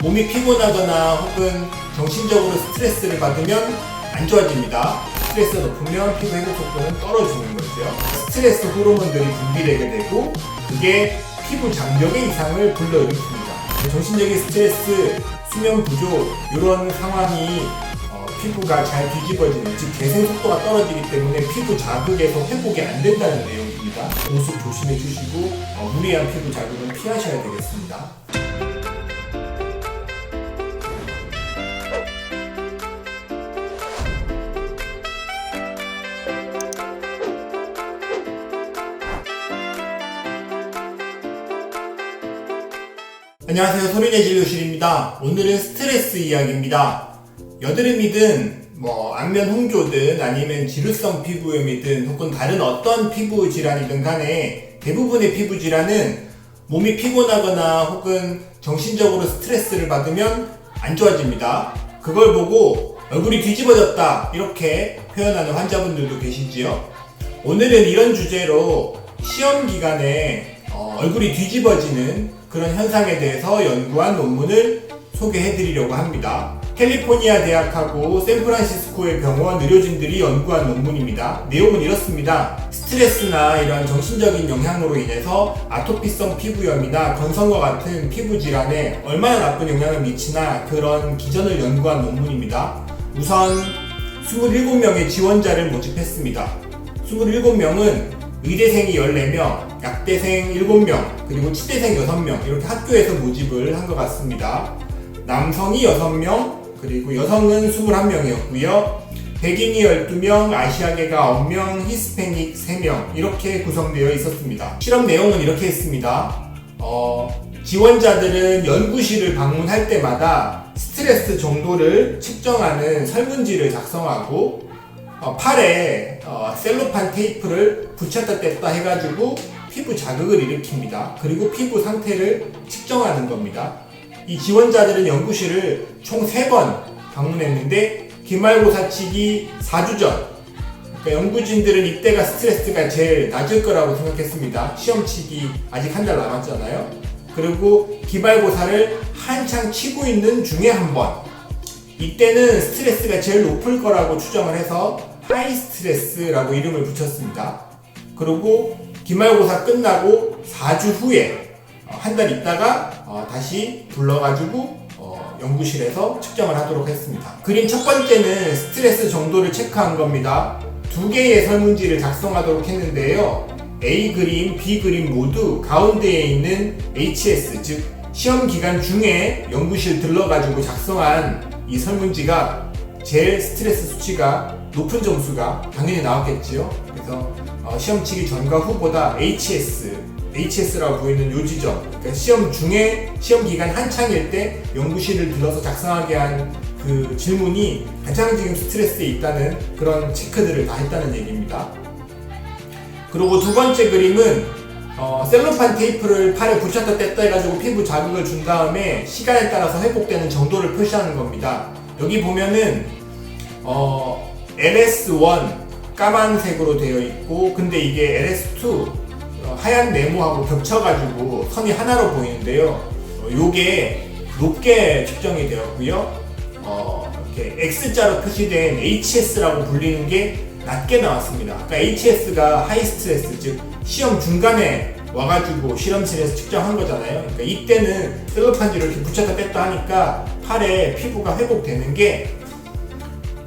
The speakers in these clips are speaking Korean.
몸이 피곤하거나 혹은 정신적으로 스트레스를 받으면 안 좋아집니다. 스트레스가 높으면 피부 회복 속도는 떨어지는 거죠. 스트레스 호르몬들이 분비되게 되고 그게 피부 장벽의 이상을 불러일으킵니다. 정신적인 스트레스, 수면 부족 이런 상황이 피부가 잘 뒤집어지는, 즉 개선 속도가 떨어지기 때문에 피부 자극에서 회복이 안 된다는 내용입니다. 보습 조심해 주시고 무리한 피부 자극은 피하셔야 되겠습니다. 안녕하세요, 소린의 진료실입니다. 오늘은 스트레스 이야기입니다. 여드름이든 안면 홍조든 아니면 지루성 피부염이든 혹은 다른 어떤 피부 질환이든 간에 대부분의 피부 질환은 몸이 피곤하거나 혹은 정신적으로 스트레스를 받으면 안 좋아집니다. 그걸 보고 얼굴이 뒤집어졌다 이렇게 표현하는 환자분들도 계시지요. 오늘은 이런 주제로 시험 기간에 얼굴이 뒤집어지는 그런 현상에 대해서 연구한 논문을 소개해드리려고 합니다. 캘리포니아 대학하고 샌프란시스코의 병원 의료진들이 연구한 논문입니다. 내용은 이렇습니다. 스트레스나 이런 정신적인 영향으로 인해서 아토피성 피부염이나 건성과 같은 피부 질환에 얼마나 나쁜 영향을 미치나 그런 기전을 연구한 논문입니다. 우선 27명의 지원자를 모집했습니다. 27명은 의대생이 14명, 약대생 7명, 그리고 치대생 6명 이렇게 학교에서 모집을 한 것 같습니다. 남성이 6명, 그리고 여성은 21명이었고요. 백인이 12명, 아시아계가 9명, 히스패닉 3명 이렇게 구성되어 있었습니다. 실험 내용은 이렇게 했습니다. 지원자들은 연구실을 방문할 때마다 스트레스 정도를 측정하는 설문지를 작성하고 팔에 셀로판 테이프를 붙였다 뗐다 해가지고 피부 자극을 일으킵니다. 그리고 피부 상태를 측정하는 겁니다. 이 지원자들은 연구실을 총 3번 방문했는데 기말고사치기 4주 전, 그러니까 연구진들은 이때가 스트레스가 제일 낮을 거라고 생각했습니다. 시험치기 아직 한 달 남았잖아요. 그리고 기말고사를 한창 치고 있는 중에 한 번, 이때는 스트레스가 제일 높을 거라고 추정을 해서 하이 스트레스라고 이름을 붙였습니다. 그리고 기말고사 끝나고 4주 후에 한 달 있다가 다시 불러가지고 연구실에서 측정을 하도록 했습니다. 그림 첫 번째는 스트레스 정도를 체크한 겁니다. 2개의 설문지를 작성하도록 했는데요. A 그림, B 그림 모두 가운데에 있는 HS, 즉 시험 기간 중에 연구실 들러가지고 작성한 이 설문지가 제일 스트레스 수치가 높은 점수가 당연히 나왔겠지요. 그래서 시험 치기 전과 후보다 HS라고 보이는 요 지점, 그러니까 시험 중에 시험 기간 한창일 때 연구실을 들러서 작성하게 한 그 질문이 가장 지금 스트레스에 있다는 그런 체크들을 다 했다는 얘기입니다. 그리고 두 번째 그림은 셀로판 테이프를 팔에 붙였다 뗐다 해가지고 피부 자극을 준 다음에 시간에 따라서 회복되는 정도를 표시하는 겁니다. 여기 보면은 LS1 까만색으로 되어 있고, 근데 이게 LS2 하얀 네모하고 겹쳐가지고 선이 하나로 보이는데요. 요게 높게 측정이 되었고요. 이렇게 X자로 표시된 HS라고 불리는 게 낮게 나왔습니다. 그러니까 HS가 하이 스트레스, 즉 시험 중간에 와가지고 실험실에서 측정한 거잖아요. 그러니까 이때는 셀로판지를 이렇게 붙였다 뗐다 하니까 팔에 피부가 회복되는 게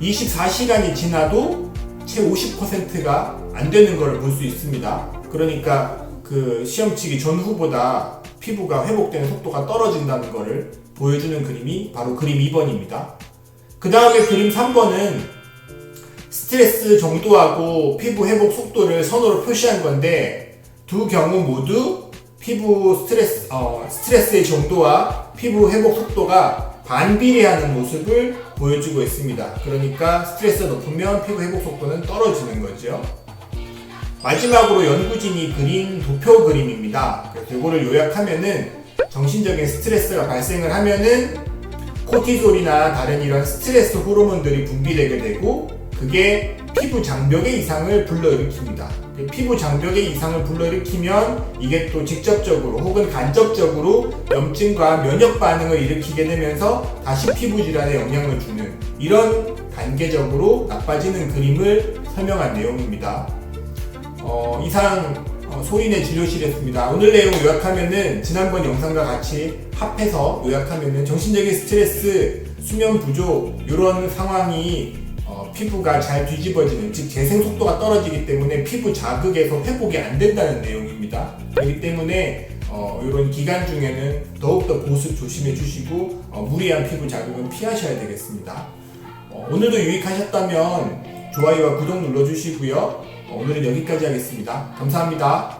24시간이 지나도 채 50%가 안 되는 걸 볼 수 있습니다. 그러니까 그 시험치기 전후보다 피부가 회복되는 속도가 떨어진다는 것을 보여주는 그림이 바로 그림 2번입니다. 그 다음에 그림 3번은 스트레스 정도하고 피부 회복 속도를 선으로 표시한 건데, 두 경우 모두 피부 스트레스의 정도와 피부 회복 속도가 반비례하는 모습을 보여주고 있습니다. 그러니까 스트레스가 높으면 피부 회복 속도는 떨어지는 거죠. 마지막으로 연구진이 그린 도표 그림입니다. 그래서 이거를 요약하면은 정신적인 스트레스가 발생을 하면은 코티솔이나 다른 이런 스트레스 호르몬들이 분비되게 되고 그게 피부 장벽의 이상을 불러일으킵니다. 피부 장벽의 이상을 불러일으키면 이게 또 직접적으로 혹은 간접적으로 염증과 면역 반응을 일으키게 되면서 다시 피부 질환에 영향을 주는 이런 단계적으로 나빠지는 그림을 설명한 내용입니다. 이상 소인의 진료실이었습니다. 오늘 내용 요약하면은 지난번 영상과 같이 합해서 요약하면은 정신적인 스트레스, 수면 부족 이런 상황이 피부가 잘 뒤집어지는, 즉 재생 속도가 떨어지기 때문에 피부 자극에서 회복이 안 된다는 내용입니다. 그렇기 때문에 이런 기간 중에는 더욱더 보습 조심해 주시고 무리한 피부 자극은 피하셔야 되겠습니다. 오늘도 유익하셨다면 좋아요와 구독 눌러주시고요. 오늘은 여기까지 하겠습니다. 감사합니다.